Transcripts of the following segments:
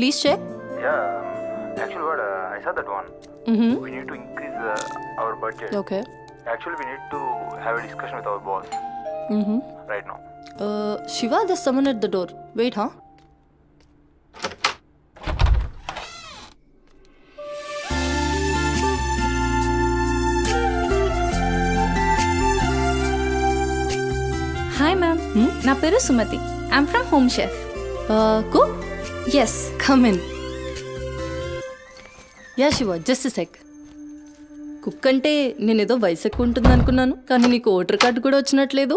Please check. Yeah, actually, what I saw that one. Mm-hmm. We need to increase our budget. Okay. Actually, we need to have a discussion with our boss Mm-hmm. right now. Shiva, there's someone at the door. Wait, huh? Hi ma'am, నా పేరు Sumathi. I'm from home chef. Cook? Yes. Come in. Yeah, Shiva, just a sec. Cook అంటే నేనేదో వయసు ఎక్కువ ఉంటుంది అనుకున్నాను, కానీ నీకు ఓటర్ కార్డు కూడా వచ్చినట్లేదు.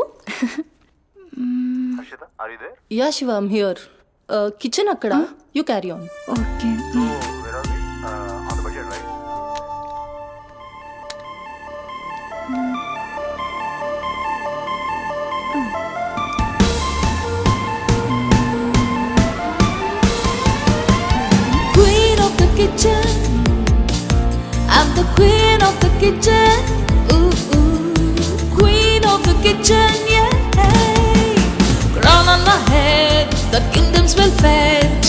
Harshita, are you there? Yeah Shiva, I'm here. Kitchen అక్కడ. You carry on. Okay. So, where are we? On the budget, right? Queen of the kitchen, I'm the queen of the kitchen. Ooh, ooh. Queen of the kitchen, yeah. Crown on my head, the kingdom's well fed.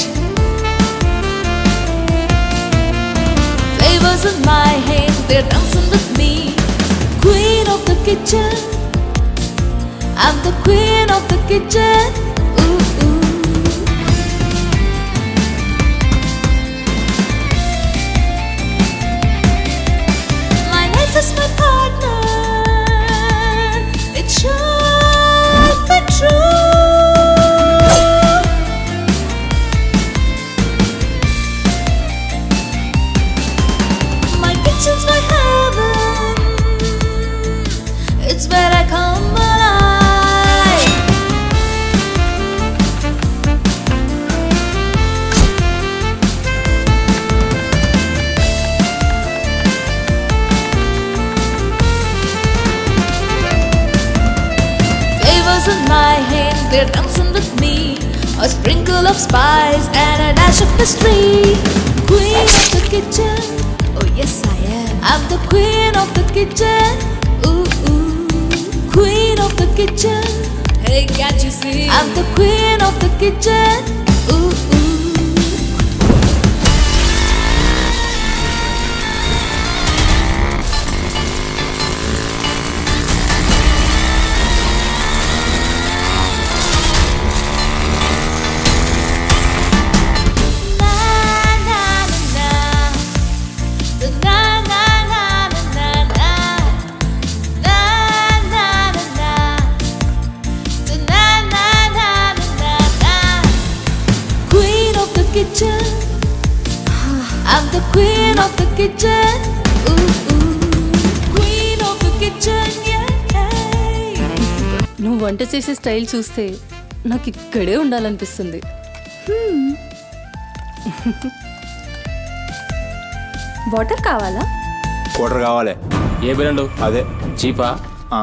Flavors in my hand, they're dancing with me. Queen of the kitchen, I'm the queen of the kitchen. Ooh, ooh. My life is my partner. It should be true. My kitchen's my heaven. It's where I come alive. Flavors in my hand, they're dancing with me. A sprinkle of spice and a dash of mystery. Queen of the kitchen, oh yes I am. I'm the queen of the kitchen. Ooh, ooh. Queen of the kitchen. Hey, can't you see? I'm the queen of the kitchen. Ooh, ooh. Queen of the kitchen, I'm the queen of the kitchen. Ooh, ooh. Queen of the kitchen, yeah. నువ్వు వంట చేసే style చూస్తే నాకు ఇక్కడే ఉండాలనిపిస్తుంది. Water కావాలా? Quarter కావాలి. ఏ brand? అదే చీపా? ఆ.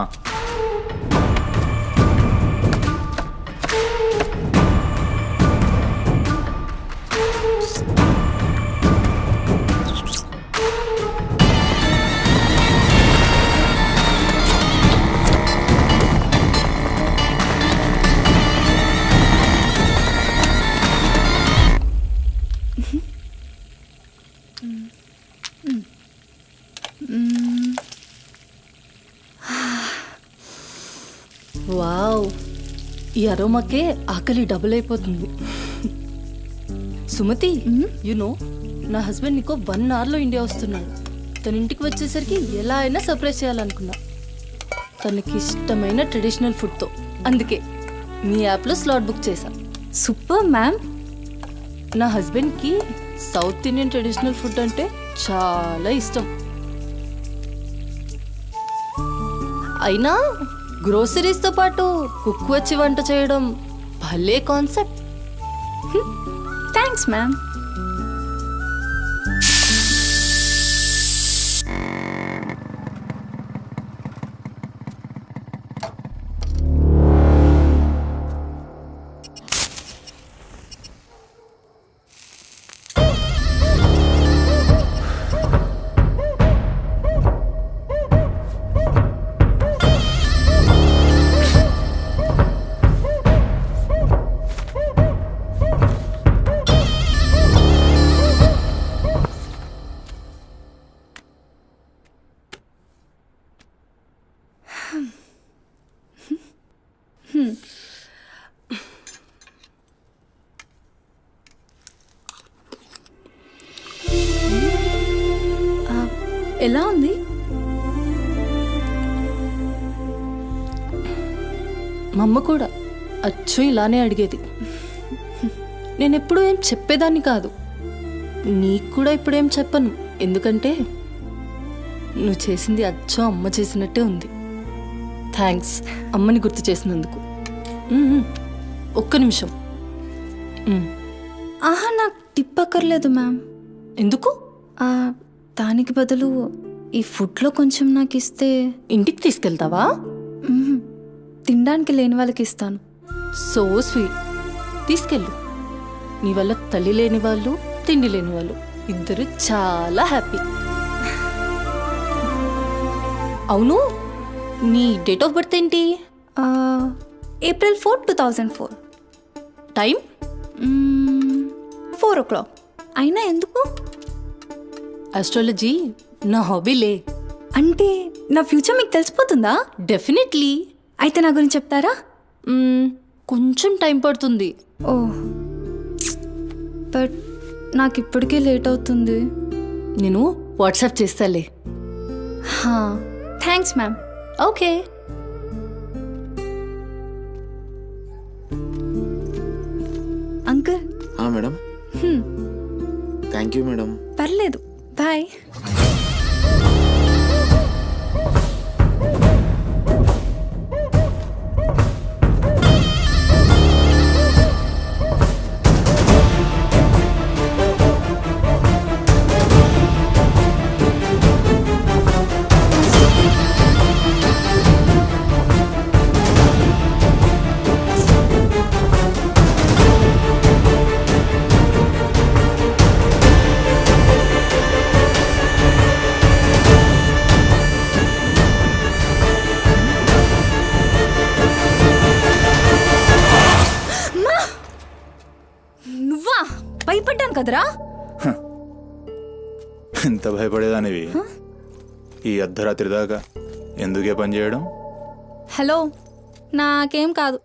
వావ్, ఈ అరోమాకే ఆకలి డబుల్ అయిపోతుంది. సుమతి, నో నా హస్బెండ్ నీకో 1 అవర్లో ఇండియా వస్తున్నాడు. తన ఇంటికి వచ్చేసరికి ఎలా అయినా సర్ప్రైజ్ చేయాలనుకున్నా, తనకి ఇష్టమైన ట్రెడిషనల్ ఫుడ్తో. అందుకే మీ యాప్లో స్లాట్ బుక్ చేశా. Super ma'am. నా హస్బెండ్కి సౌత్ ఇండియన్ ట్రెడిషనల్ ఫుడ్ అంటే చాలా ఇష్టం. అయినా గ్రోసరీస్తో పాటు కుక్ వచ్చి వంట చేయడం భలే కాన్సెప్ట్. Thanks ma'am. ఎలా ఉంది? మా అమ్మ కూడా అచ్చు ఇలానే అడిగేది. నేను ఎప్పుడూ ఏం చెప్పేదాన్ని కాదు. నీకు కూడా ఇప్పుడేం చెప్పను, ఎందుకంటే నువ్వు చేసింది అచ్చు అమ్మ చేసినట్టే ఉంది. థ్యాంక్స్ అమ్మని గుర్తు చేసినందుకు. ఒక్క నిమిషం. ఆహా, నాకు టిప్ అక్కర్లేదు మ్యామ్. ఎందుకు? దానికి బదులు ఈ ఫుడ్లో కొంచెం నాకు ఇస్తే. ఇంటికి తీసుకెళ్తావా? మ్మ్. తినడానికి లేని వాళ్ళకి ఇస్తాను. So sweet. తీసుకెళ్ళు. నీ వల్ల తల్లి లేని వాళ్ళు, తిండి లేని వాళ్ళు ఇద్దరు చాలా హ్యాపీ. అవును, నీ డేట్ ఆఫ్ బర్త్ ఏంటి? April 4, 2004. టైం? 4 o'clock. అయినా ఎందుకు? ఆస్ట్రాలజీ నా హాబీలే. అంటే నా ఫ్యూచర్ మీకు తెలిసిపోతుందా? డెఫినెట్లీ. అయితే నా గురించి చెప్తారా? కొంచెం టైం పడుతుంది. ఓ, బట్ నాకు ఇప్పటికే లేట్ అవుతుంది. నేను వాట్సాప్ చేస్తాలే. Thanks ma'am. Okay. Uncle. Madam. Thank you madam. పర్లేదు, బాయ్. నువ్వా? భయపడ్డాను కదరా. ఎంత భయపడేదానివి ఈ అర్ధరాత్రి దాకా? ఎందుకే పని చేయడం? హలో, నాకేం కాదు.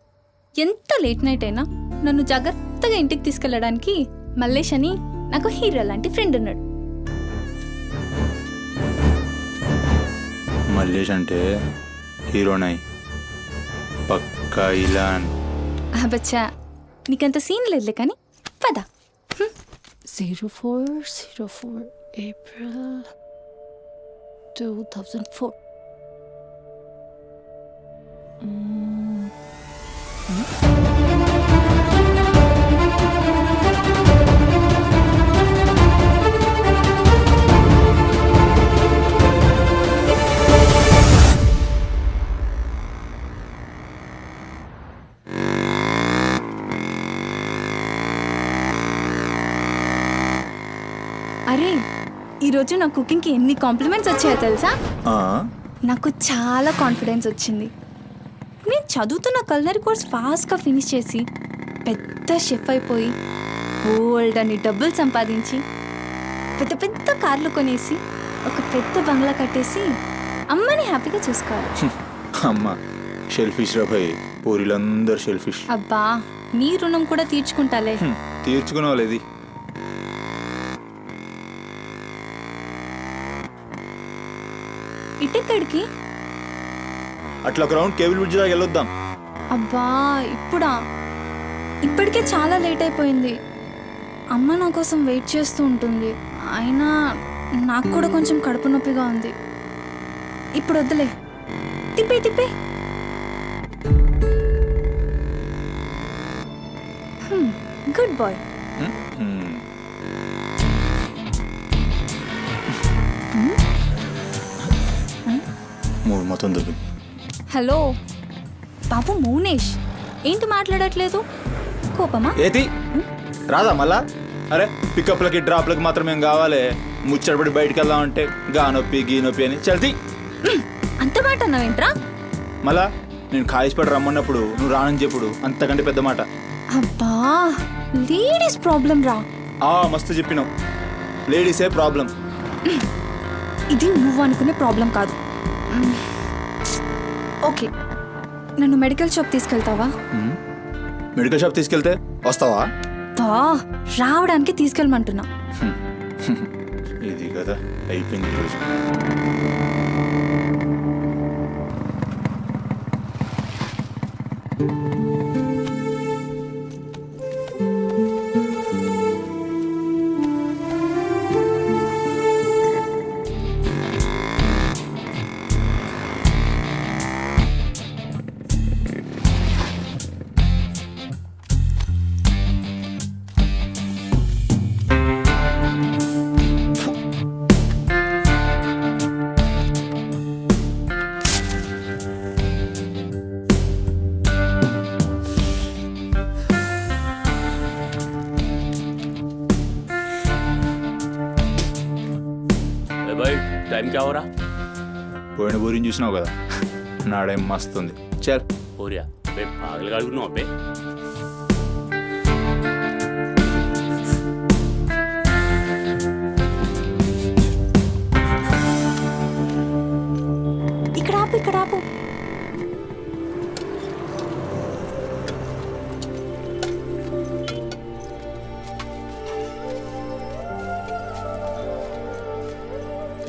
ఎంత లేట్ నైట్ అయినా నన్ను జాగ్రత్తగా ఇంటికి తీసుకెళ్ళడానికి మల్లేష్ అని నాకు హీరో లాంటి ఫ్రెండ్ ఉన్నాడు. మల్లేష్ అంటే హీరోనై, పక్కా ఇలాన్. బచ్చా, నీకంత సీన్ లేదులే కానీ పద. 0404 April 2004. అరే, ఈరోజు నా కుకింగ్కి ఎన్ని కాంప్లిమెంట్స్ వచ్చాయో తెలుసా? నాకు చాలా కాన్ఫిడెన్స్ వచ్చింది. నేను చదువుతున్న కల్నరీ కోర్స్ ఫాస్ట్గా ఫినిష్ చేసి పెద్ద షెఫ్ అయిపోయి బోల్డ్ అని డబ్బులు సంపాదించి పెద్ద పెద్ద కార్లు కొనేసి ఒక పెద్ద బంగ్లా కట్టేసి అమ్మని హ్యాపీగా చూసుకోవాలి. అమ్మ షెల్ఫిష్ రా భయ్, పూరిలందరూ షెల్ఫిష్. అబ్బా, నీ రుణం కూడా తీర్చుకుంటాలే. తీర్చుకునే వాళ్ళది. ఇటెక్కడికి? అట్లా ఒక రౌండ్ కేబుల్ బ్రిడ్జ్ దాకా వెళ్ళొద్దాం. అబ్బా, ఇప్పుడా? ఇప్పటికే చాలా లేట్ అయిపోయింది. అమ్మ నా కోసం వెయిట్ చేస్తూ ఉంటుంది. అయినా నాకు కూడా కొంచెం కడుపు నొప్పిగా ఉంది. ఇప్పుడు వద్దులే, తిప్పే తిప్పే. Good boy. మూడు మొత్తం దొరికి. హలో బాబు మౌనేష్, ఏంటి మాట్లాడట్లేదు? కోపమా? ఏది రాదా మళ్ళా? అరే పికప్లకి డ్రాప్లకి మాత్రం ఏం కావాలి? ముచ్చటపడి బయటికి వెళ్దామంటే గా నొప్పి గీ నొప్పి అని చల్తి. అంత మాట అన్నావేంట్రా? మళ్ళా నేను కాయిస్పడి రమ్మన్నప్పుడు నువ్వు రానని చెప్పుడు అంతకంటే పెద్ద మాట. అబ్బా, లేడీస్ ప్రాబ్లం రా. మస్తు చెప్పినావు, లేడీసే ప్రాబ్లం. ఇది నువ్వు అనుకునే ప్రాబ్లం కాదు. ఓకే, నన్ను మెడికల్ షాప్ తీసుకెళ్తావా? మెడికల్ షాప్ తీసుకెళ్తే వస్తావా? రావడానికి తీసుకెళ్ళమంటున్నా. ఇది కదా అయిపోయింది ఈరోజు. भाई टाइम क्या हो रहा పోయిన బోరిని చూసినావు కదా నాడేం మస్తుంది. చల్ हो रहा बे पागल गाड़ी नो पे ఇక్కడ ఆపు, ఇక్కడ ఆపు.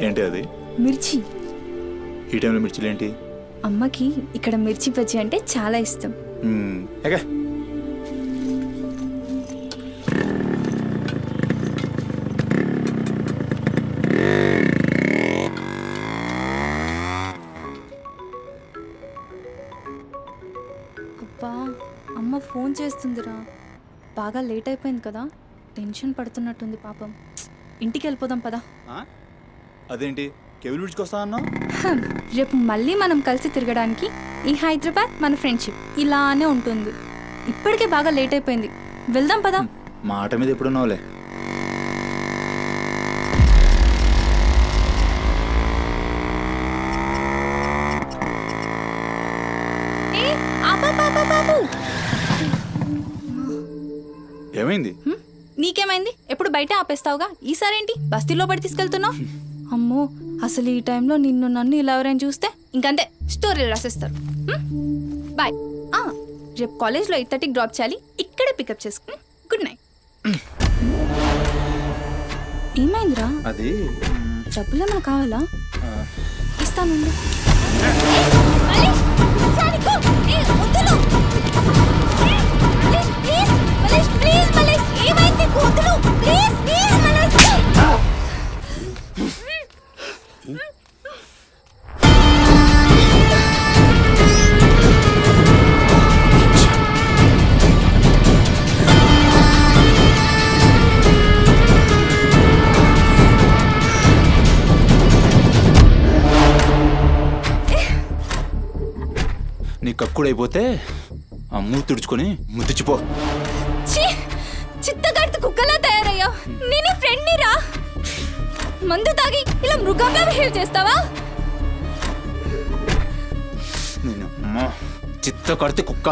ఏంటి అది? మిర్చి. ఈ టైంలో మిర్చిలు ఏంటి? అమ్మకి ఇక్కడ మిర్చి బజ్జీ అంటే చాలా ఇష్టం. ఎగా అబ్బా, అమ్మ ఫోన్ చేస్తుందిరా. బాగా లేట్ అయిపోయింది కదా, టెన్షన్ పడుతున్నట్టుంది పాపం. ఇంటికి వెళ్ళిపోదాం పదా. అదేంటి కేబుల్ బ్రిడ్జ్కి వస్తా అన్నా? రేపు మళ్ళీ మనం కలిసి తిరగడానికి ఈ హైదరాబాద్ మన ఫ్రెండ్షిప్ ఇలానే ఉంటుంది. ఇప్పటికే బాగా లేట్ అయిపోయింది, వెళ్దాం పదా. మాట మీద ఎప్పుడున్నావులే. ఏమైంది? నీకేమైంది? ఎప్పుడు బయట ఆపేస్తావుగా, ఈసారేంటి బస్తీలో పడి తీసుకెళ్తున్నావు? అమ్మో, అసలు ఈ టైంలో నిన్ను నన్ను ఇలా ఎవరైనా చూస్తే ఇంకంతే, స్టోరీలు రాసేస్తారు. బాయ్. రేపు కాలేజ్లో 8:30కి డ్రాప్ చేయాలి, ఇక్కడే పికప్ చేసుకుని. Good night. ఏమైందిరా? అది డబ్బులు ఏమైనా కావాలా? ఇస్తాను. నీ కక్కుడైపోతే ఆ మూతి తుడుచుకొని ముద్దుచిపో. చిత్తగడ్త కుక్కలా తయారయ్యా. నేనే ఫ్రెండ్ రా. మందు తాగి ఇలా మృగంగా బిహేవ్ చేస్తావా? నేను చిత్త కడితే కుక్క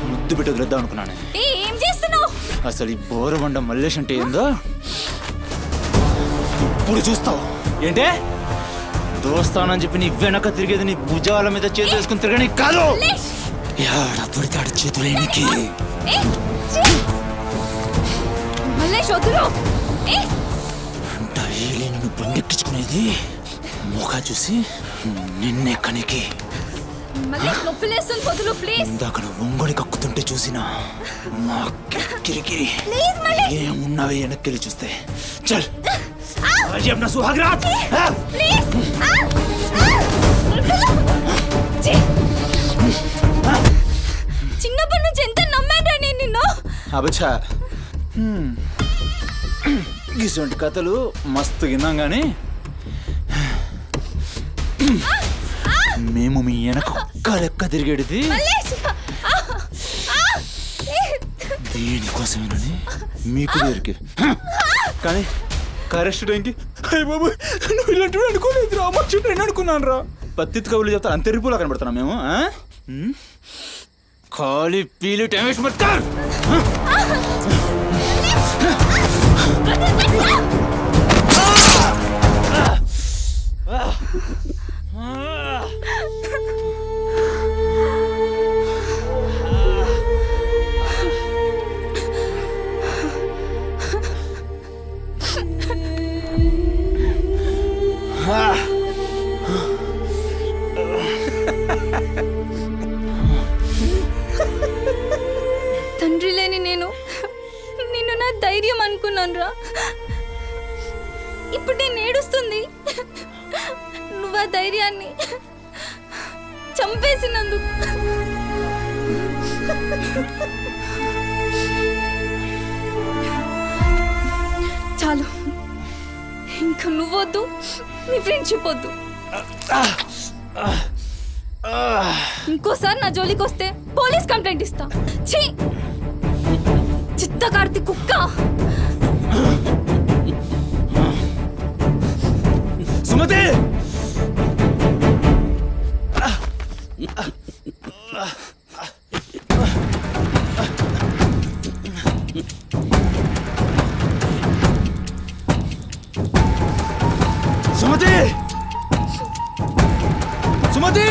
ముద్దు పెట్టి వదిలేద్దాం అనుకున్నాను. ఏం చేస్తున్నావు? అసలు ఈ బోరబండ మల్లేష్ అంటే ఏందో ఇప్పుడు చూస్తావు. ఏంటే దోస్తానని చెప్పి నీ వెనక తిరిగేది నీ భుజాల మీద చేతులు వేసుకుని తిరగని కాదు. యాడా దొరికాడు చేతులేనికి. డైలీ నిన్ను బండెక్కించుకునేది ముఖా చూసి నిన్నే కనికి. ఇందాక ఒంగొడి కక్కుతుంటే చూసిన మా కిరికిరి ఏమున్నావే వెనక్కి చూస్తే. చల్ अपना सुहाग रात. చిన్నప్పటి నుంచి ఎంత నమ్మాను నేను నిన్ను. అబచ్చా ఇటువంటి కథలు మస్తు విన్నాం కానీ మేము మీ వెనక ఒక్క లెక్క తిరిగేది దేనికోసమేనని మీకు దగ్గరికి. కానీ కరెక్ట్ టైంకి అయ్య బాబు నువ్వు ఇలాంటి అనుకోలేదు రా, మంచి అనుకున్నాను రా. పత్తిత్ కబుర్లు చెప్తాను అంతే రిపోలా కనబడుతున్నాం మేము. ఖాళీ పీలు టైం వేసి మొత్తం. అనుకున్నాను రా. ఇప్పుడు నేను ఏడుస్తుంది నువ్వు ఆ ధైర్యాన్ని చంపేసినందుకు. చాలు, ఇంకా నువ్వొద్దు, నీ ఫ్రెండ్షిప్ వద్దు. ఇంకోసారి నా జోలికి వస్తే పోలీస్ కంప్లైంట్ ఇస్తా. ఛీ, చిత్తకార్తి కుక్క. సుమతి సుమతి సుమతి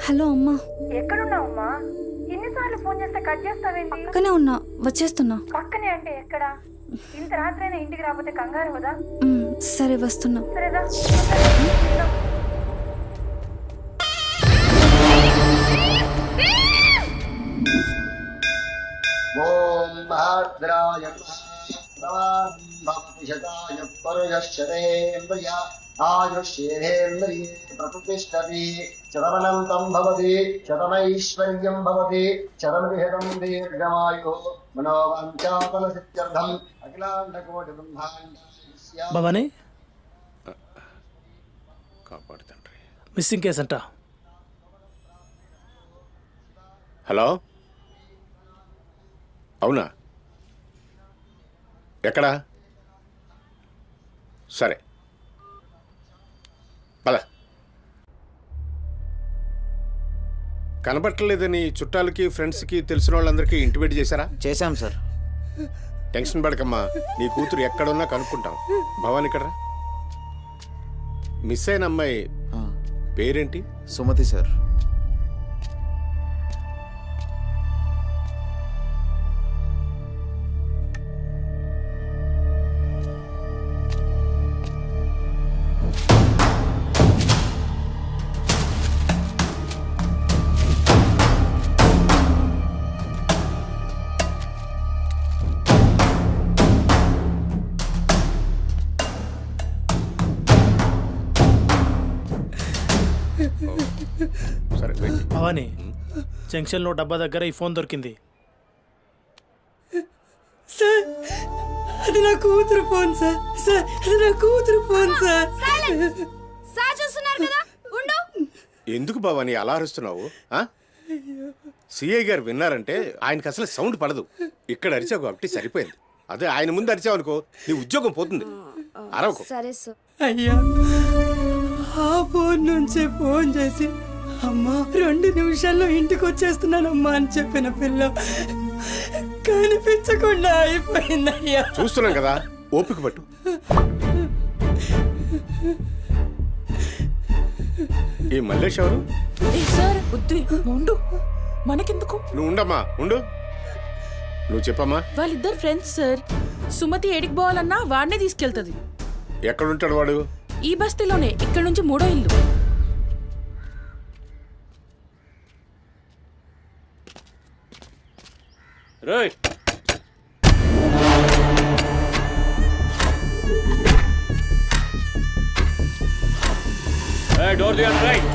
హలో అమ్మా. ఎక్కడున్నావమ్మా? ఎన్నిసార్లు ఫోన్ చేస్తే కట్ చేస్తావేంటి? పక్కనే ఉన్నా, వచ్చేస్తున్నా. పక్కనే అంటే ఎక్కడ? ఇంత రాత్రైనా ఇంటికి రాకపోతే కంగారు కదా. సరే వస్తున్నా. సరేదా? ఓం భాద్రాయ భక్తిశతాయ పరుయశ్చరేంద్రియ ఆయుష్యేంద్రియే ప్రతిష్టతి శతమనంతం భవతి శతమైశ్వర్యం భవతి శతమిహితం దీర్ఘమాయు మనోవాంఛాఫల సిద్ధ్యర్థం అఖిలాండకోటి బ్రహ్మాండ భవానీ, కాపాడు తండ్రి. మిస్సింగ్ కేసు అంట. హలో, అవునా? ఎక్కడా? సరే, పద. కనబట్టలేదని చుట్టాలకి ఫ్రెండ్స్కి తెలిసిన వాళ్ళందరికీ ఇంటిమేట్ చేశారా? చేశాం సార్. టెన్షన్ పడకమ్మా, నీ కూతురు ఎక్కడున్నా కనుక్కుంటాం. భవాని ఇక్కడ రా. మిస్ అయిన అమ్మాయి పేరేంటి? సుమతి సార్. సరే, వెయిట్. భవానీ, జంక్షన్లో డబ్బా దగ్గర ఈ ఫోన్ దొరికింది. సార్, అది నా కూతురు ఫోన్ సార్. సార్, అది నా కూతురు ఫోన్ సార్. సార్ చూస్తున్నారు కదా, ఉండు. ఎందుకు భవాని అలా అరుస్తున్నావు? సిఐ గారు విన్నారంటే ఆయనకి అసలు సౌండ్ పడదు. ఇక్కడ అరిచావు కాబట్టి సరిపోయింది. అదే ఆయన ముందు అరిచావు అనుకో, నీ ఉద్యోగం పోతుంది. అరవకు. సరే సార్. అయ్యా, ఆ ఫోన్ నుంచే ఫోన్ చేసి అమ్మా 2 నిమిషాల్లో ఇంటికి వచ్చేస్తున్నానమ్మా అని చెప్పిన పిల్ల కనిపించకుండా అయిపోయిందయ్యా. చూస్తున్నాం కదా, ఓపిక పట్టు. ఈ మల్లేష్ ఎవరు? సార్ ఉండు, మనకెందుకు? నువ్వు ఉండమ్మా, ఉండు. నువ్వు చెప్పమ్మా. వాళ్ళిద్దరు ఫ్రెండ్స్ సార్. సుమతి ఏడికి పోవాలన్నా వాడినే తీసుకెళ్తుంది. ఎక్కడుంటాడు వాడు? ఈ బస్తీలోనే, ఇక్కడ నుంచి 3వ ఇల్లు. రేయ్, డోర్ తీయండి. రైట్,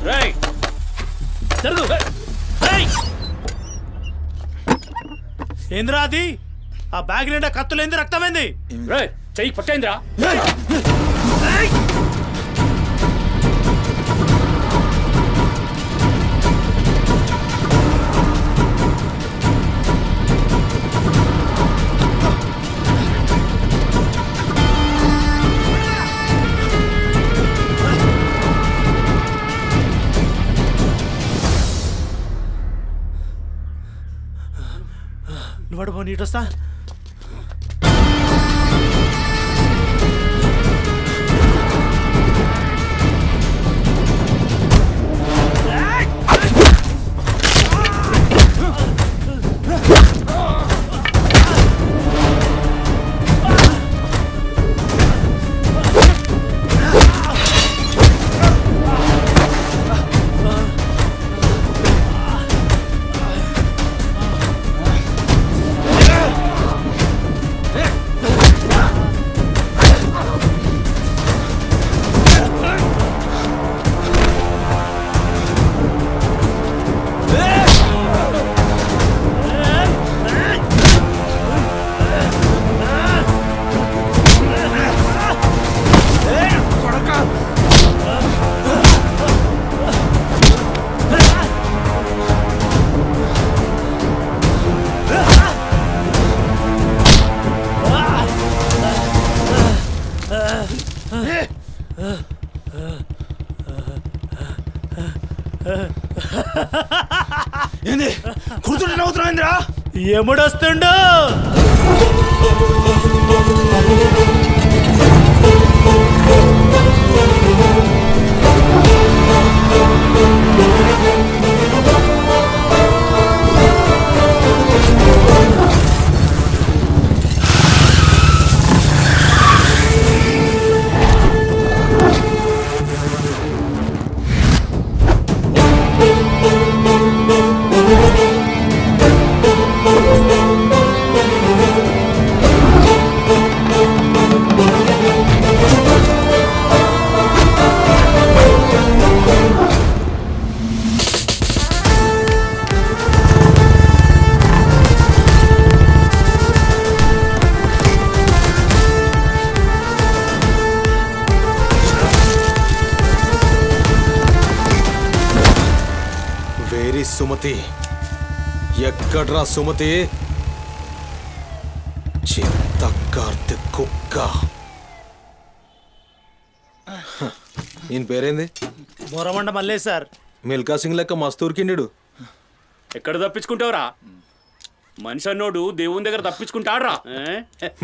రైట్, జరుగు. ఏంద్రా అది? ఆ బ్యాగ్ నిండా కత్తులేంది, రక్తమైంది. రేయ్, చెయ్యి పట్టేంద్రా. ఏయ్! వాడు పోనీ ఇటు వస్తా. ఏంది కూర్చుంటే నవ్వుతున్నావు ఏందిరా? ఎముడొస్తుండు. వేరి సుమతి, ఎక్కడ్రా సుమతి? చిత్తకార్తె కుక్క. ఈయన పేరేంది? బొరమండ మల్లేష్ సార్. మిల్కా సింగ్ లెక్క మస్తు ఉరికిండు. ఎక్కడ తప్పించుకుంటావురా? మనిషి అన్నోడు దేవుని దగ్గర తప్పించుకుంటాడ్రా.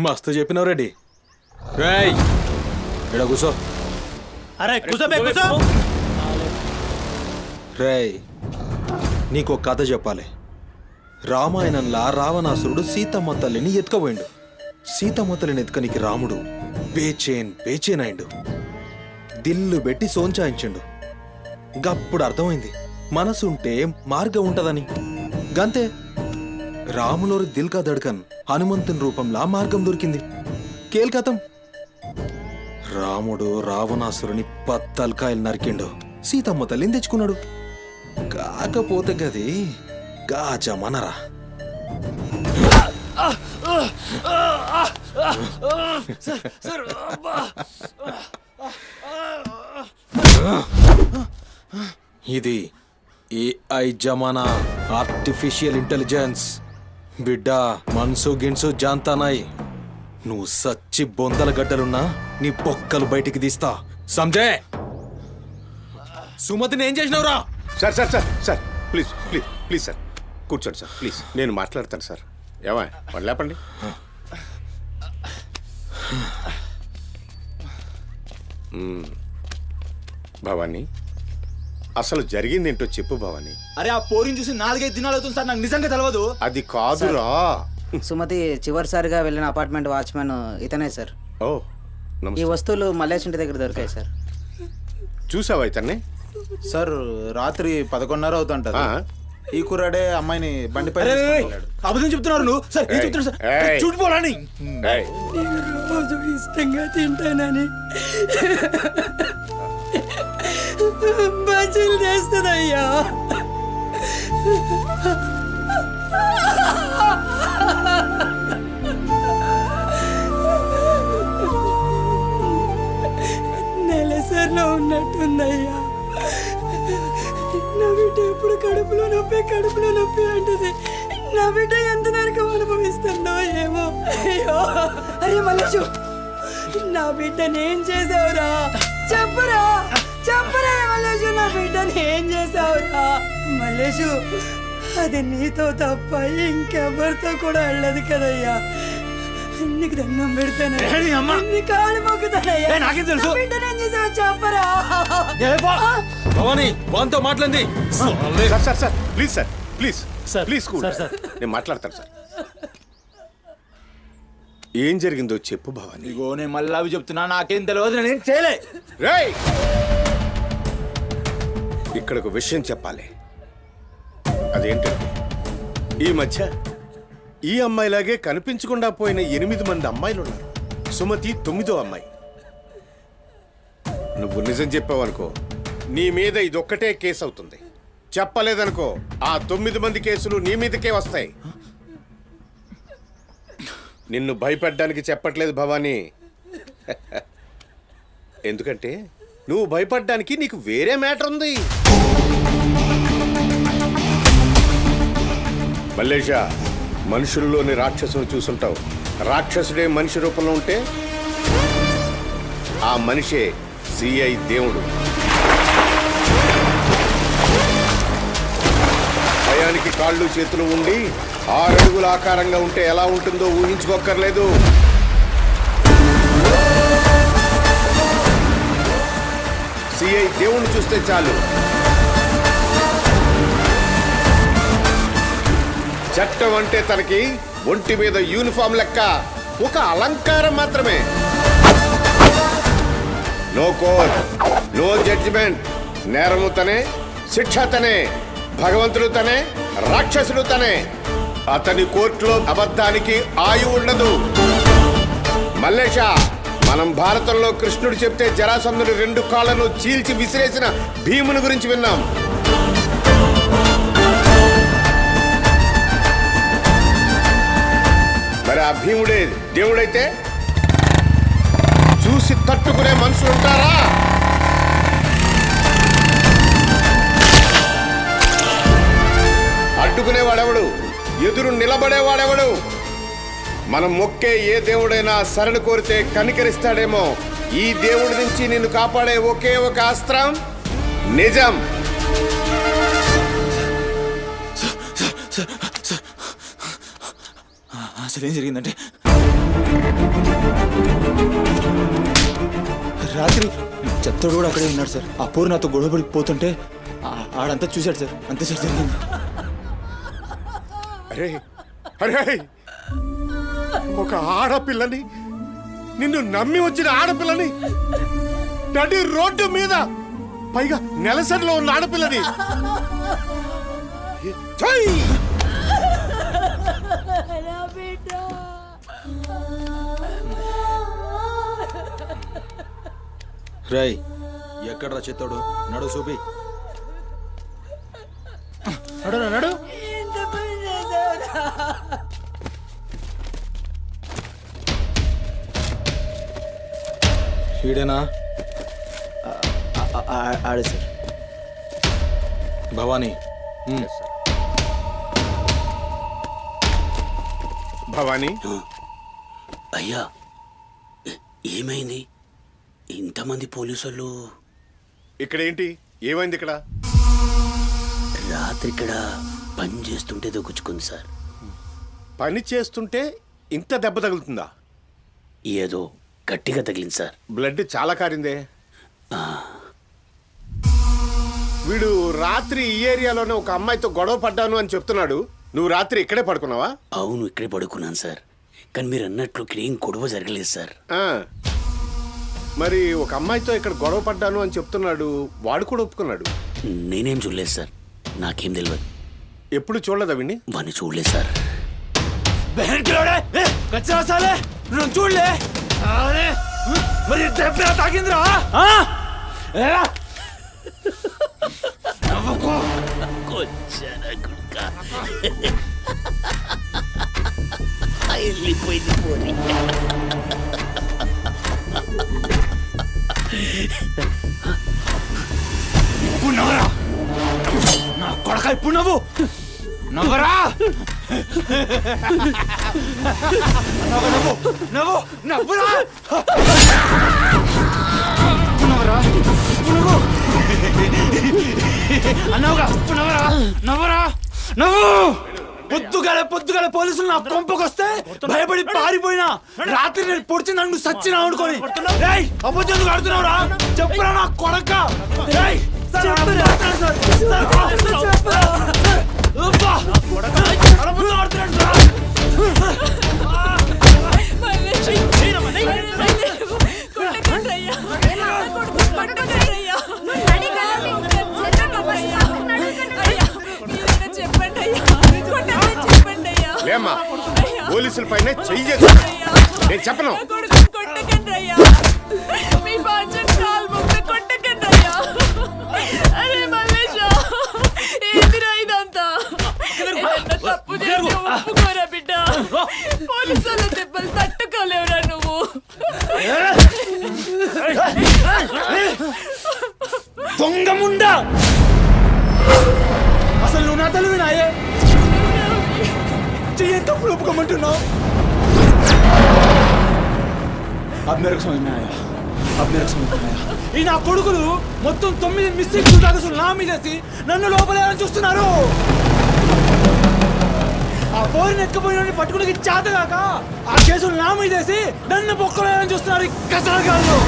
మస్తు చెప్పినావు రెడ్డి. రేయ్ ఇక్కడ కూసో. అరే కూసోబే కూసో. రేయ్ నీకో కథ చెప్పాలి. రామాయణంలా రావణాసురుడు సీతమ్మ తల్లిని ఎత్తుకపోయిండు. సీతమ్మ తల్లిని ఎత్తుకనికి రాముడు బేచేన్ అయిండు. దిల్లు పెట్టి సోంచాయించిండు. గప్పుడు అర్థమైంది మనసుంటే మార్గం ఉంటదని. గంతే రాములోరి దిల్ కా దడ్కన్ హనుమంతుని రూపంలా మార్గం దొరికింది. కేల్కతం రాముడు రావణాసురుని పత్తల్కాయలు నరికిండు. సీతమ్మ తల్లిని తెచ్చుకున్నాడు. కాకపోతే గది గాజమనరా. ఇది ఏఐ జమానా, ఆర్టిఫిషియల్ ఇంటెలిజెన్స్. బిడ్డ మనసు గిన్సు జాంతానాయ్. నువ్వు సచ్చి బొందల గడ్డలున్నా నీ బొక్కలు బయటికి తీస్తా. సంజయ్ సుమతిని ఏం చేసినావురా? Sir sir sir sir please please please sir కూర్చోండి సార్ ప్లీజ్. నేను మాట్లాడతాను సార్. ఏమా వాళ్ళు లేపండి. భవానీ అసలు జరిగింది ఏంటో చెప్పు భవానీ. అరే ఆ పోరిని చూసి 4-5 దినాలు అవుతుంది సార్. నాకు నిజంగా తెలియదు. అది కాదురా. సుమతి చివరిసారిగా వెళ్ళిన అపార్ట్మెంట్ వాచ్మెన్ ఇతనే సార్. ఓ ఈ వస్తువులు మల్లేష్ ఇంటి దగ్గర దొరికాయి సార్. చూసావా ఇతన్ని? సార్ రాత్రి 11:30 అవుతుంటది. ఈ కుర్రాడే అమ్మాయిని బండిపై అబద్ధం చెప్తున్నారు నువ్వు. సార్ ఏం చెప్తున్నారు సార్? చూడిపోవాలని రోజు ఇష్టంగా తింటానని బజ్జీలు చేస్తుందయ్యా. నెలసరిలో ఉన్నట్టుందయ్యా. నా బిడ్డ ఎప్పుడు కడుపులో నొప్పి అంటది. నా బిడ్డ ఎంత నరకం అనుభవిస్తుందో ఏమో. అయ్యో అరే మల్లేషు, నా బిడ్డని ఏం చేసావురా? చెప్పరా మల్లేషు, నా బిడ్డని ఏం చేసావురా? మల్లేషు అది నీతో తప్ప ఇంకెవరితో కూడా వెళ్ళదు కదయ్యా. నీకు దండం పెడతాను, నీ కాళ్ళు మొక్కుతానయ్యా. నాకేం తెలుసు? నా బిడ్డనేం చేసావో చెప్పరా. భవానీ వాంతో మాట్లాడింది. Sir sir sir please sir please sir, please cool sir, sir. నేను మాట్లాడతాను సార్. ఏం జరిగిందో చెప్పు భవాని. ఇగో నేను మళ్ళీ అవి చెప్తున్నా, నాకేం తెలియదు, నేను చేయలే. రేయ్ ఇక్కడ ఒక విషయం చెప్పాలి. అదేంటంటే ఈ మధ్య ఈ అమ్మాయిలాగే కనిపించకుండా పోయిన 8 మంది అమ్మాయిలు ఉన్నారు. సుమతి 9వ అమ్మాయి. నువ్వు నిజం చెప్పావనుకో నీ మీద ఇదొక్కటే కేసు అవుతుంది. చెప్పలేదనుకో ఆ 9 మంది కేసులు నీ మీదకే వస్తాయి. నిన్ను భయపడ్డానికి చెప్పట్లేదు భవానీ. ఎందుకంటే నువ్వు భయపడ్డానికి నీకు వేరే మ్యాటర్ ఉంది. మల్లేషా, మనుషుల్లోని రాక్షసుని చూసుంటావు. రాక్షసుడే మనిషి రూపంలో ఉంటే ఆ మనిషే సిఐ దేవుడు. భయానికి కాళ్ళు చేతులు ఉండి 6 అడుగుల ఆకారంగా ఉంటే ఎలా ఉంటుందో ఊహించుకోక్కర్లేదు. సిఐ దేవుణ్ణి చూస్తే చాలు చట్టం అంటే తనకి ఒంటి మీద యూనిఫామ్ లెక్క ఒక అలంకారం మాత్రమే. No court, no judgement. నేరము తనే, శిక్ష తనే, భగవంతుడు తనే, రాక్షసుడు తనే. అతని కోర్టులో అబద్ధానికి ఆయువు ఉండదు. మల్లేష, మనం భారతంలో కృష్ణుడు చెప్తే జరాసంధుడు 2 కాళ్లను చీల్చి విసిరేసిన భీముని గురించి విన్నాం. మరి ఆ భీముడే దేవుడైతే చూసి తట్టుకునే మనుషులు ఉంటారా? అడ్డుకునేవాడెవడు? ఎదురు నిలబడేవాడెవడు? మనం మొక్కే ఏ దేవుడైనా శరణు కోరితే కనికరిస్తాడేమో. ఈ దేవుడి నుంచి నిన్ను కాపాడే ఒకే ఒక అస్త్రం నిజం. అసలు ఏం జరిగిందంటే రాత్రి చెత్తోడు కూడా అక్కడే ఉన్నాడు సార్. ఆ పూర్ నాతో గొడవపడి పోతుంటే ఆడంతా చూశాడు సార్. అంతే సార్ జరిగింది. అరే అరే, ఒక ఆడపిల్లని, నిన్ను నమ్మి వచ్చిన ఆడపిల్లని నడి రోడ్డు మీద, పైగా నెలసరిలో ఉన్న ఆడపిల్లని ఛై! నా బిడ్డ. రై ఎక్కడ్రా చెత్తోడు? నడు చూపి. నడు నడు. ఎంత పని చేసావురా? వీడేనా? ఆడే సార్. భవానీ. భవానీ, అయ్యా ఏమైంది? ఇంతమంది పోలీసులు ఇక్కడ ఏంటి? ఏమైంది ఇక్కడ? రాత్రి ఇక్కడ పని చేస్తుంటే దొక్కుచుకుంది సార్. పని చేస్తుంటే ఇంత దెబ్బ తగులుతుందా? ఏదో గట్టిగా తగిలింది సార్. బ్లడ్ చాలా కారిందే. వీడు రాత్రి ఈ ఏరియాలోనే ఒక అమ్మాయితో గొడవ పడ్డాను అని చెప్తున్నాడు. నువ్వు రాత్రి ఇక్కడే పడుకున్నావా? అవును, ఇక్కడే పడుకున్నాను సార్. కానీ మీరు అన్నట్లు ఇక్కడ ఏం గొడవ జరగలేదు సార్. మరి ఒక అమ్మాయితో ఇక్కడ గొడవ పడ్డాను అని చెప్తున్నాడు. వాడు కూడా ఒప్పుకున్నాడు. నేనేం చూడలేదు సార్, నాకేం తెలియదు. ఎప్పుడు చూడలేదా విని? వాడిని చూడలేదు సార్. చూడలే మరి దెబ్బ తాకిందిరా. వెళ్ళిపోయింది పోనీ. ఇప్పుడు నవ్వరా నా కొడక. ఇప్పుడు నవ్వు నవ్వరా. నవ్వు నవ్వు నవ్వురా. నవ్వరా నవ్వు అన్నావుగా. నవ్వరా నవ్వరా. నువ్వు పొద్దుగాల పోలీసులు నా కొంపకొస్తే భయపడి పారిపోయినా రాత్రి నేను పొడిచి నన్ను సచ్చినా అనుకోని అబద్ధం ఆడుతున్నావురా చెప్పురా నా కొడక లేమ్మా పోలీసుల పైన చెయ్యి చేస్తా. నేను చెప్పను. దెబ్బలు తట్టుకోలేవురా నువ్వు. దొంగ ముండా అసలు నువ్వు నా తల్లి నాయే చెయ్యి తప్పులు ఒప్పుకోమంటున్నావు. ఈ నా కొడుకులు మొత్తం 9 మిస్టేక్స్ కాగసులు నా మీదేసి నన్ను లోపలేయాలని చూస్తున్నారు. ఆ పోరిని ఎత్తుకుపోయిన పట్టుకుని చేతగాక ఆ కేసులు నా మీదేసి నన్ను పొక్కలేయాలని చూస్తున్నారు ఈ కసరగాళ్ళు.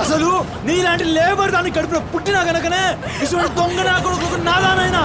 అసలు నీలాంటి లేబర్ దాన్ని కడుపులో పుట్టినా గనకనే ఇటువంటి దొంగ నా కొడుకు నాదానైనా.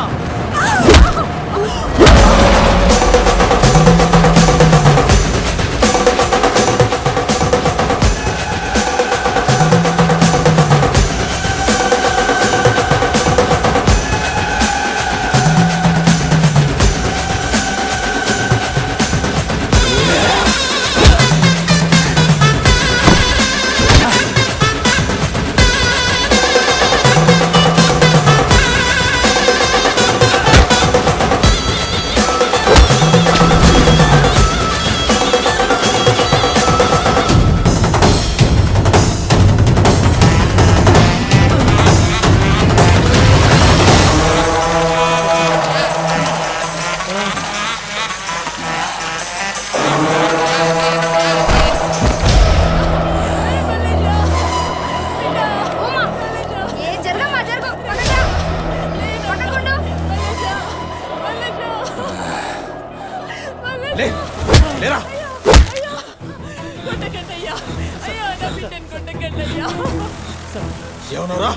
ఏమన్నారా?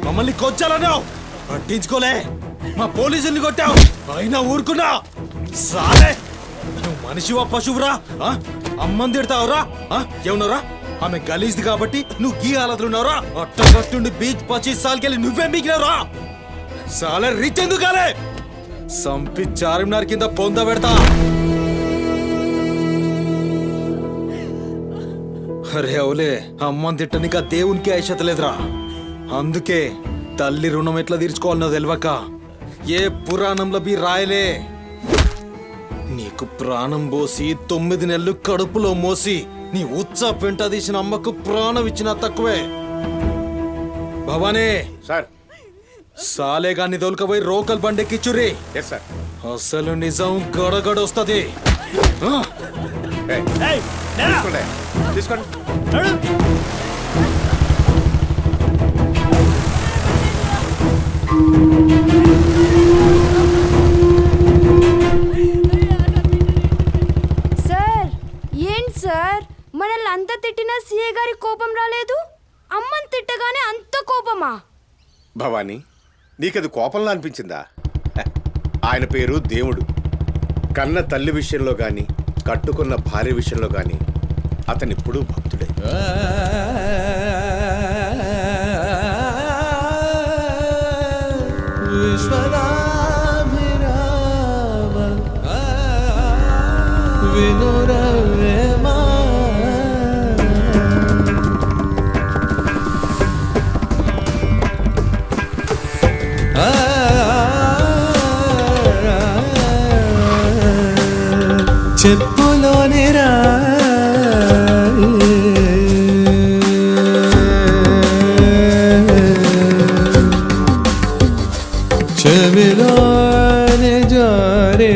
మమ్మల్ని కొచ్చాలన్నావు, పట్టించుకోలే. మా పోలీసుల్ని కొట్టావు, అయినా ఊరుకున్నా. సాలే నువ్వు మనిషివా పశువురా? అమ్మని తిడతావురా? ఏమన్నారా? ఆమె గలీజ్ది కాబట్టి నువ్వు గీ హాలతులున్నావురా? అట్టగట్టుండి బీచ్ 25 సార్కెళ్ళి నువ్వే మిగిలినరా? సాలే రిచ్ ఎందుకు కాలే? సంపి చార్మినార్ కింద పొంద పెడతా. అరే అవులే, అమ్మని తిట్టనిక దేవునికి ఐషత లేదురా. అందుకే తల్లి రుణం ఎట్లా తీర్చుకోవాలనో తెలియక ఏ పురాణంలో బి రాయలే. నీకు ప్రాణం పోసి 9 నెలలు కడుపులో మోసి నీ ఉచ్చ పెంట తీసిన అమ్మకు ప్రాణం ఇచ్చిన తక్కువే. భవానీ సార్, సాలేగాన్ని దొలకపోయి రోకల్ బండెక్కిచ్చుర్రి. అసలు నిజం గడగడొస్తది. తీసుకోండి. సార్ ఏంటి సార్, మనల్ని అంత తిట్టినా సీఏ గారి కోపం రాలేదు? అమ్మని తిట్టగానే అంత కోపమా? భవానీ, నీకది కోపంలా అనిపించిందా? ఆయన పేరు దేవుడు. కన్న తల్లి విషయంలో గాని కట్టుకున్న భార్య విషయంలో గాని అతనిప్పుడు భక్తుడే. చెప్పులోని రా చెవిలోని జారే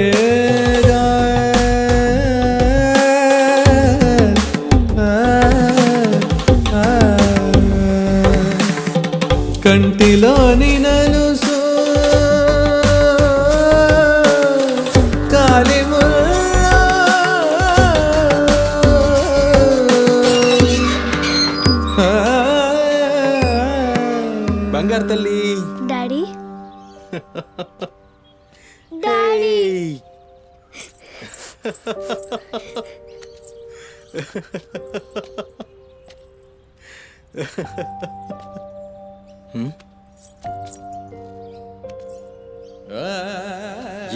కంటిలోని నలుసు బంగారు తల్లి డాడీ డాడీ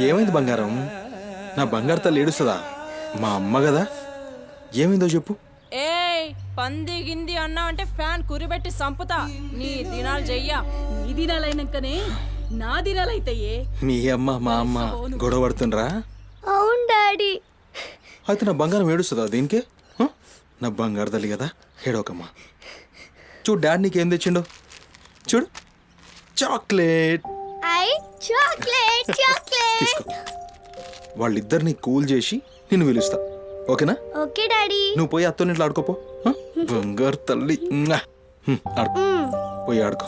ఏమైంది బంగారం? నా బంగారు తల్లి ఏడుస్తుందా? మా అమ్మ కదా, ఏమైందో చెప్పు. ఏయ్ పంది గింది అన్నా అంటే ఫ్యాన్ కురిబెట్టి సంపుతా. నీ దినాలు చెయ్యా. నీ దినాలైనాకనే నా దినాలైతాయే. మీ అమ్మ మా అమ్మ గొడవ పడుతుండ్రా? అవును డాడీ. అయితే నా బంగారం ఏడుస్తుందా దీనికి? నా బంగారు తల్లి కదా, ఏడవకమ్మా. చూడు డాడీ నీకేం తెచ్చిండో చూడు, చాక్లెట్. Chocolate chocolate. తీసుకో. వాళ్ళిద్దరిని కూల్ చేసి నిన్ను పిలుస్తా, ఓకేనా? Okay daddy. నువ్వు పోయి అత్తో ఇంట్లో ఆడుకోపో. బంగారు తల్లి ఆడుకో, పోయి ఆడుకో.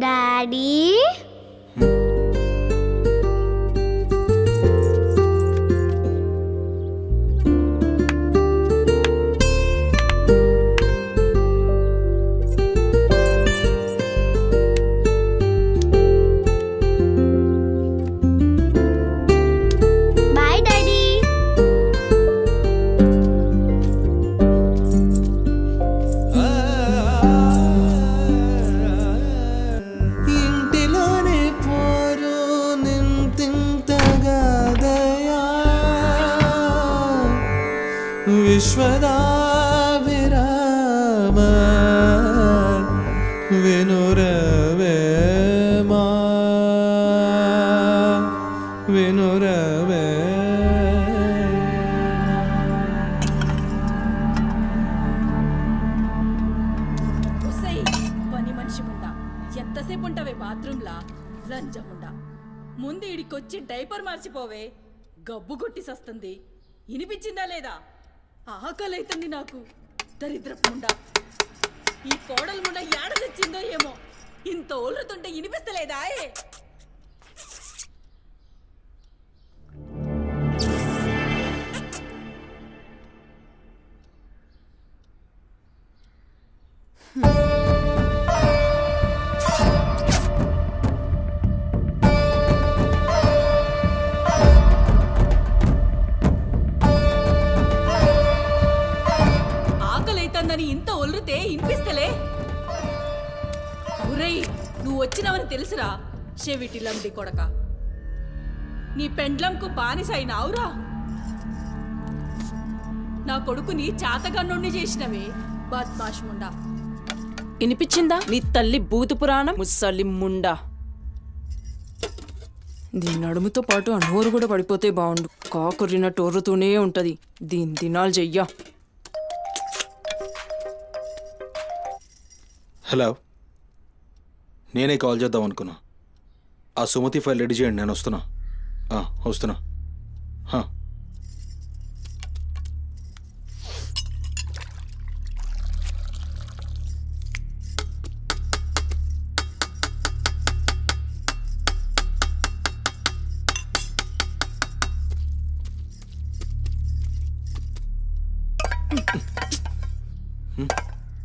Daddy bye daddy. ఇంటిలోనే పోరు నింతింతగా దయా విశ్వదా విరామ వినురవేమా వినురవే. ఒసేయ్, పని మనిషి ముండా ఎంతసేపు ఉంటావే బాత్రూంలా? లంజముండా, ముందు ఇడికొచ్చి డైపర్ మార్చిపోవే. గబ్బు కొట్టి సస్తుంది. వినిపించిందా లేదా? ఆకలైతుంది నాకు. దరిద్రపుండా, ఈ కోడలు ముండా ఏడ తెచ్చిందో ఏమో. ఇంత ఓలుతుంటే వినిపిస్తలేదా? ఆకలైతుందని ఇంత ఒల్లుతే వినిపిస్తలే? ఒరేయ్, నువ్వు వచ్చినవని తెలుసురా చెవిటి లండి కొడక. నీ పెండ్లంకు బానిసైనావురా. నా కొడుకుని చాతగన్నుండి చేసినవే బద్మాష్ ముండా. వినిపించిందా నీ తల్లి బూతు పురాణం? ముసలి ముండా, దీని నడుముతో పాటు ఆ నోరు కూడా పడిపోతే బాగుండు. కాకురినట్టు ఒర్రుతూనే ఉంటది. దీని దినాలు చెయ్యా. హలో, నేనే కాల్ చేద్దాం అనుకున్నా. ఆ సుమతి ఫైల్ రెడీ చేయండి, నేను వస్తున్నా. వస్తున్నా.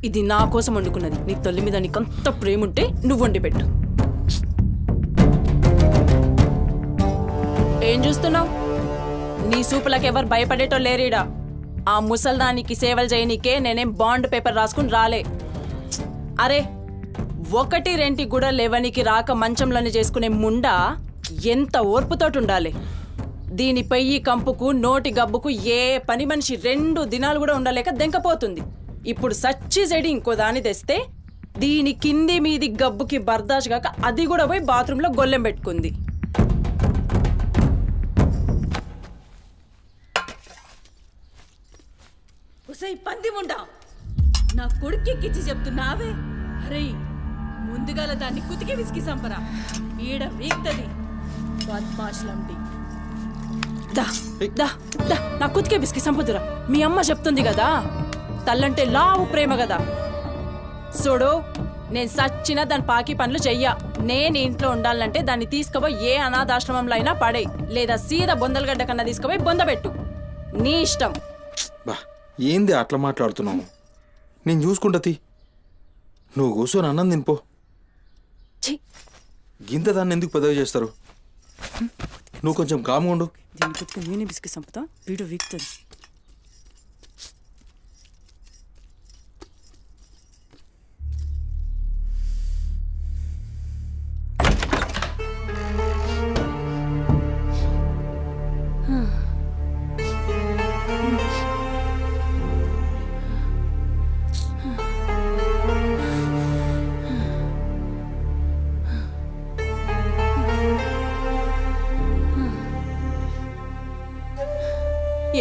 ఇది నా కోసం వండుకున్నది. నీ తల్లి మీద నీకంత ప్రేమ ఉంటే నువ్వు వండి పెట్టు. ఏం చూస్తున్నావు? నీ సూపులకు ఎవరు భయపడేటో లేరీడా. ఆ ముసల్దానికి సేవలు చేయనీకే నేనేం బాండ్ పేపర్ రాసుకుని రాలే. అరే, 1-2 కూడా లేవనికి రాక మంచంలోనే చేసుకునే ముండా ఎంత ఓర్పుతోటి ఉండాలి. దీని పెయ్యి కంపుకు నోటి గబ్బుకు ఏ పని మనిషి 2 దినాలు కూడా ఉండలేక దెంకపోతుంది. ఇప్పుడు సచ్చి చెడి ఇంకో దాన్ని తెస్తే దీని కింది మీది గబ్బుకి బర్దాష్ కాక అది కూడా పోయి బాత్రూంలో గొల్లెం పెట్టుకుంది. పంది ముండా నా కొడుకెక్కిచ్చి చెప్తున్నావే అరే ముందుగాల దాన్ని కుతికి విసికి సంపరా ఈడ వీక్తది బద్మాష్లండి దా దా దా నా కుతికే బిస్కి సంపుదురా మీ అమ్మ చెప్తుంది కదా తల్లంటే లావు ప్రేమ కదా చూడు నేను సచ్చిన దాని పాకి పనులు చెయ్యా నేను ఇంట్లో ఉండాలంటే దాన్ని తీసుకుపోయి ఏ అనాథాశ్రమంలో అయినా పడే లేదా సీదా బొందలగడ్డ కన్నా తీసుకుపోయి బొందబెట్టు నీ ఇష్టం. బా ఏంది అట్లా మాట్లాడుతున్నావు? నేను చూసుకుంటా తీ. నువ్వు కూర్చొని అన్నం తినిపో. గింత దాన్ని ఎందుకు పెద్దగా చేస్తారు? నువ్వు కొంచెం కామ్గా ఉండు. దీని కుతుకు నేనే బిస్కి సంపుతా వీడు వీక్తుంది.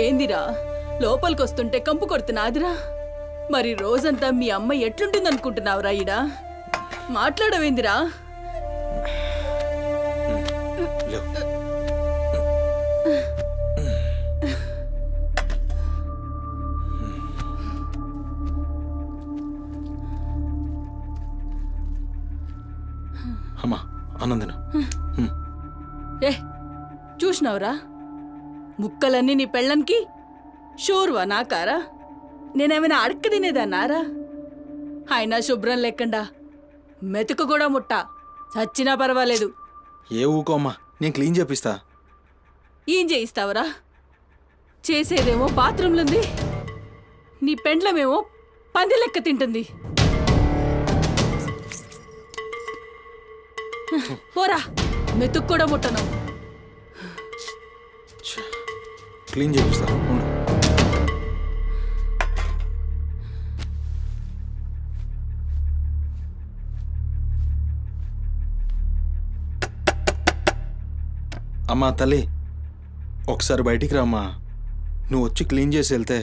ఏందిరా లోపలికొస్తుంటే కంపు కొడుతున్నాదిరా? మరి రోజంతా మీ అమ్మ ఎట్లుంటుందనుకుంటున్నావురా? ఈడ మాట్లాడవేందిరా? అమ్మా అన్నందిన ఏ చూసినావురా ముక్కలన్నీ నీ పెళ్ళన్కి షూర్వా నాకారా? నేనేమైనా అడక్క తినేదన్నారా? అయినా శుభ్రం లేకుండా మెతుకు కూడా ముట్ట చచ్చినా పర్వాలేదు. ఏ ఊకో అమ్మా, నేను క్లీన్ చేపిస్తా. ఏం చేయిస్తావురా? చేసేదేమో బాత్రూంలుంది, నీ పెండ్లమేమో పంది లెక్క తింటుంది. పోరా, మెతుకు కూడా ముట్టను. క్లీన్ చేపిస్తా. అమ్మా తల్లి, ఒకసారి బయటికి రామ్మా. నువ్వు వచ్చి క్లీన్ చేసి వెళ్తే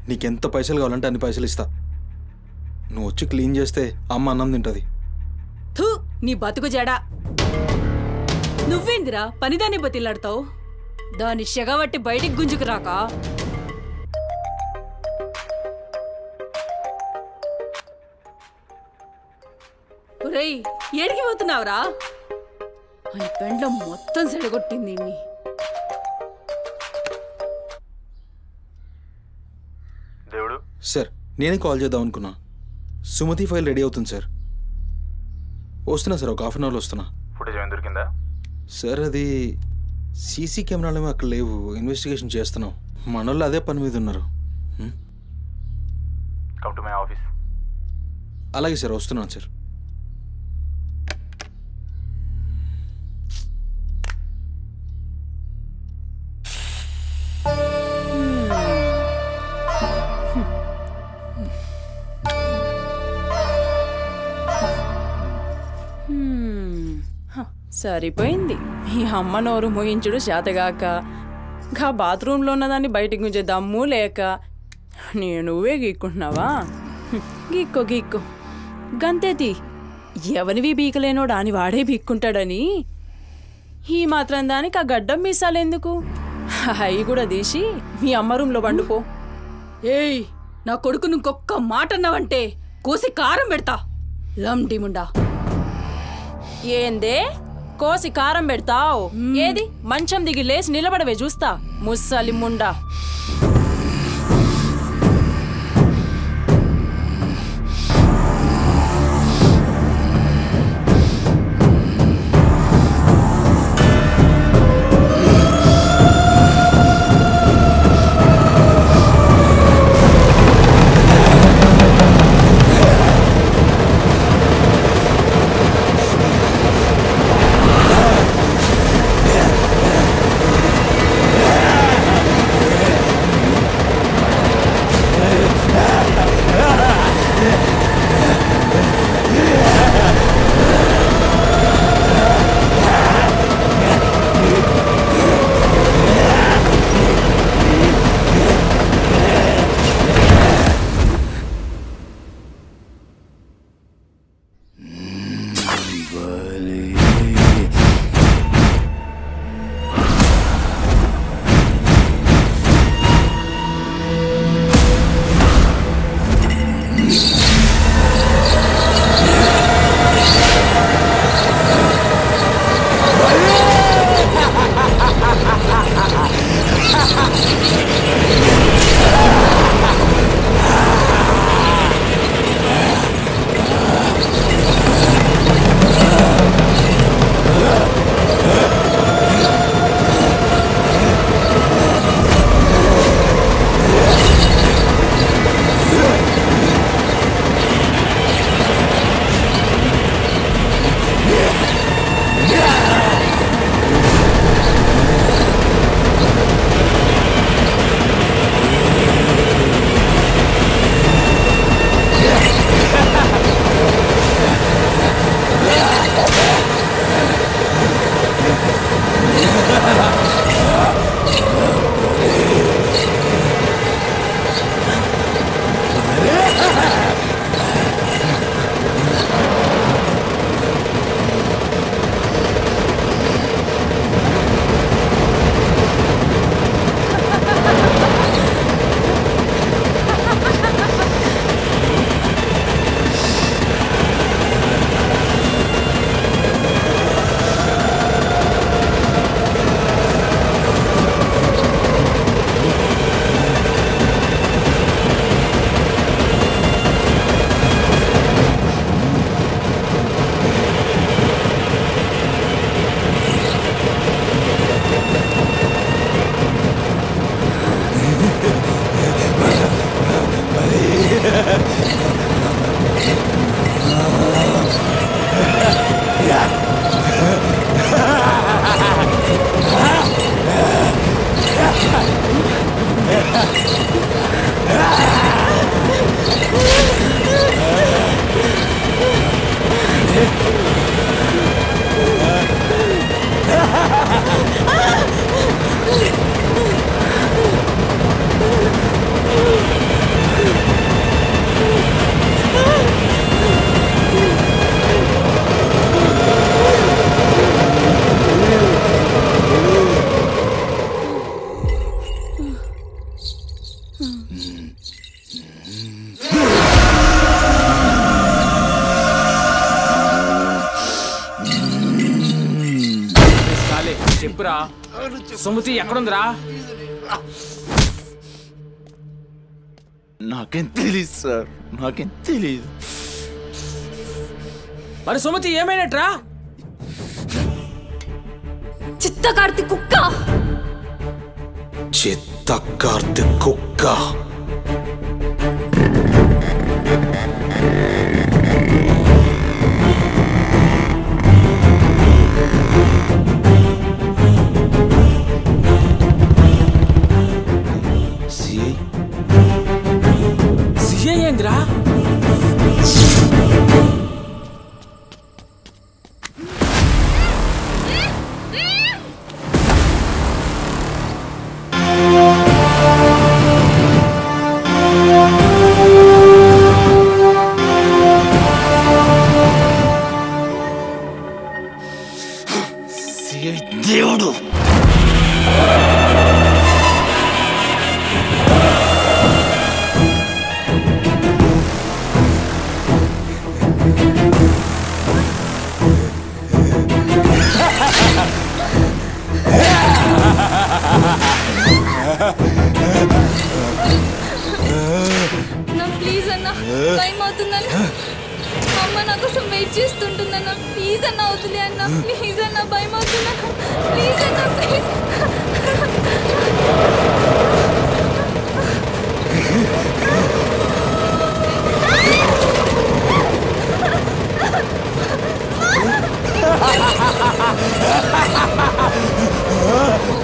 నీకెంత పైసలు కావాలంటే అన్ని పైసలు ఇస్తా. నువ్వు వచ్చి క్లీన్ చేస్తే అమ్మ అన్నం తింటుంది. థూ, నీ బతుకు జడా. నువ్వేందిరా పనిదాన్ని బతిలాడతావు? దాని షెగవట్టి బయటికి గుంజుకురాక. ఒరేయ్, ఏడికి పోతున్నావురా? అని పెండ్లం మొత్తం సెడగొట్టింది. దేవుడు సార్, నేనే కాల్ చేద్దాం అనుకున్నా. సుమతి ఫైల్ రెడీ అవుతుంది సార్. వస్తున్నా సార్, ఒక 1/2 అవర్లో వస్తున్నా. ఫుటేజ్ ఏమైనా దొరికిందా? సార్ అది సీసీ కెమెరాలు అక్కడ లేవు, ఇన్వెస్టిగేషన్ చేస్తున్నాం. మనోళ్ళు అదే పని మీద ఉన్నారు. Come to my office. అలాగే సార్, వస్తున్నాను సార్. సరిపోయింది. మీ అమ్మ నోరు మోయించుడు చేతగాక, గా బాత్రూంలో ఉన్నదాన్ని బయటికి గుంజే దమ్ము లేక నువ్వే గీక్కుంటున్నావా? గీక్కో గీక్కో, గంతేతి. ఎవరివి బీకలేనోడు అని వాడే బీక్కుంటాడని ఈ మాత్రం దానికి ఆ గడ్డం మీసాలెందుకు? అవి కూడా తీసి మీ అమ్మ రూంలో పండుకో. ఏయ్, నా కొడుకు ఇంకొక్క మాట అన్నావంటే కోసి కారం పెడతా. లండిముండా. ఏందే కోసి కారం పెడతావు? ఏది మంచం దిగి లేచి నిలబడవే చూస్తా, ముస్సలి ముండా. సుమతి ఎక్కడుందిరా? నాకేం తెలీదు సార్, నాకేం తెలీదు. మరి సుమతి ఏమైనట్రా? చిత్త కార్తీ కుక్క. చిత్త కార్తీక్ కుక్క. సిఐ ఏంద్రా? దేవుడు నా ప్లీజ్ అన్న, టైం అవుతుందన్న. అమ్మ నా కోసం వెయిట్ చేస్తుంటుందన్న. ప్లీజ్ అన్న అవుతుంది అన్న. ప్లీజ్ అన్న, భయం అవుతుందన్న. ప్లీజ్ అన్న, ప్లీజ్.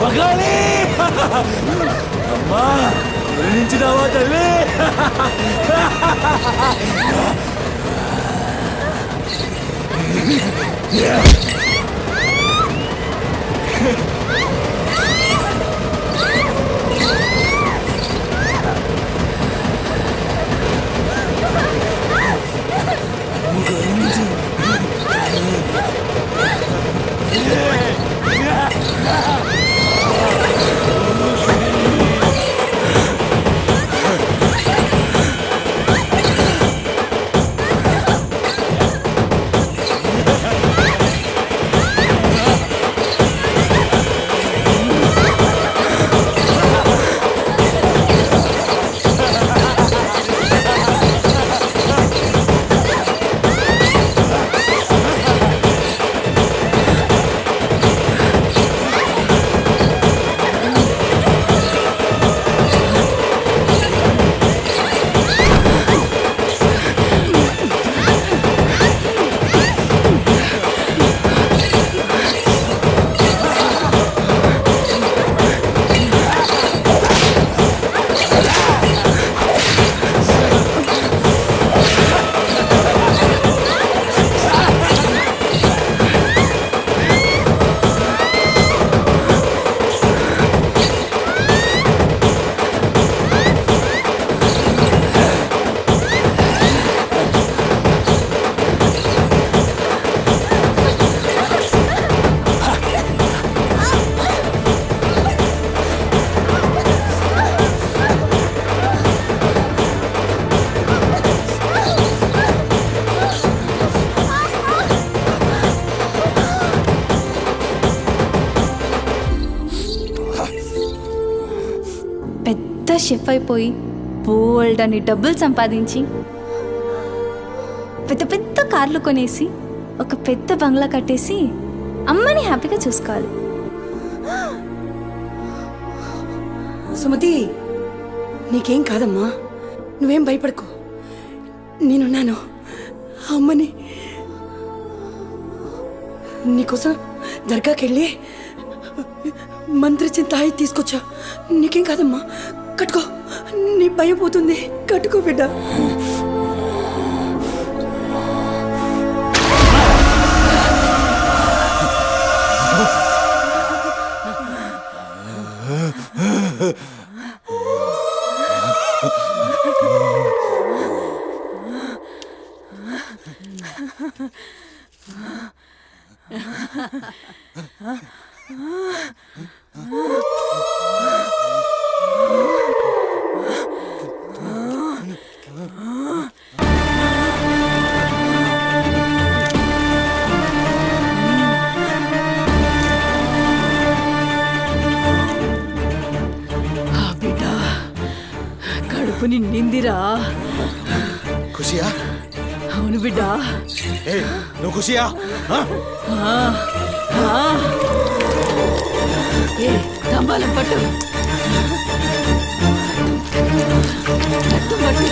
మగాలి! అమ్మా గురించినావా తల్లి? షెఫ్ అయిపోయి బోల్డ్ అని డబ్బులు సంపాదించి పెద్ద పెద్ద కార్లు కొనేసి ఒక పెద్ద బంగ్లా కట్టేసి అమ్మని హ్యాపీగా చూసుకోవాలి. సుమతి, నీకేం కాదమ్మా, నువ్వేం భయపడకు, నేనున్నాను. అమ్మని నీకోసం దర్గాకెళ్ళి మంత్రిచ్చిన తాయి తీసుకొచ్చా. నీకేం కాదమ్మా, కట్టుకో, నీ భయం పోతుంది. కట్టుకో బిడ్డ. నిందిరా. ఖుషియా? అవును బిడ్డ. ఏ నువ్వు ఖుషియా? ఏ తంబాలం పట్టు. పట్టు పట్టు.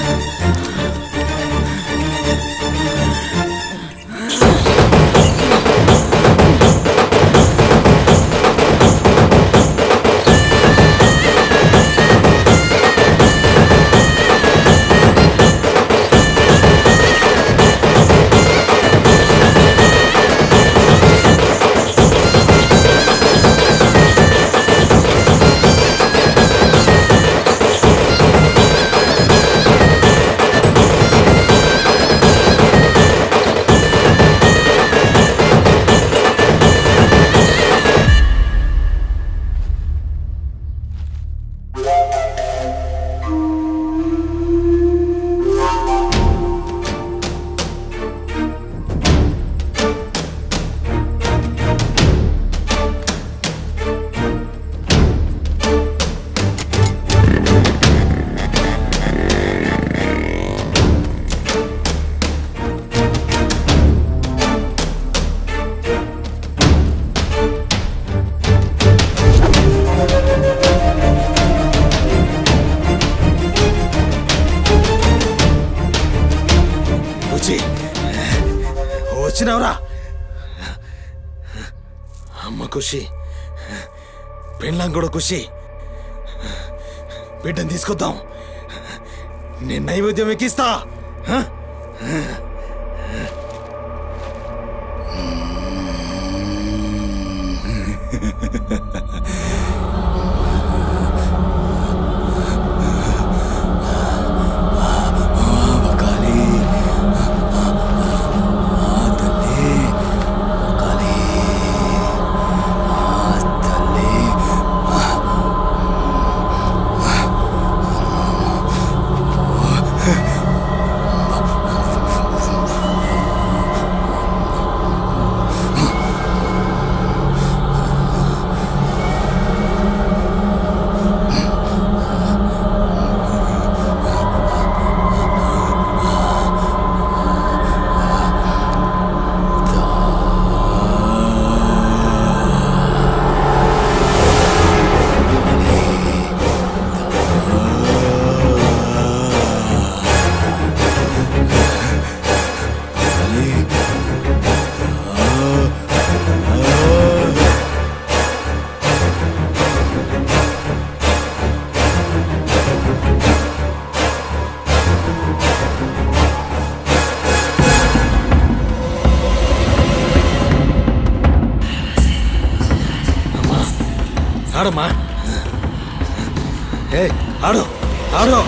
వచ్చినావురా? అమ్మ ఖుషి, పెళ్ళాం కూడా ఖుషి. బిడ్డను తీసుకొద్దాం, నేను నైవేద్యం ఎక్కిస్తా. ఆడమ్మా, ఏ ఆడు ఆడు.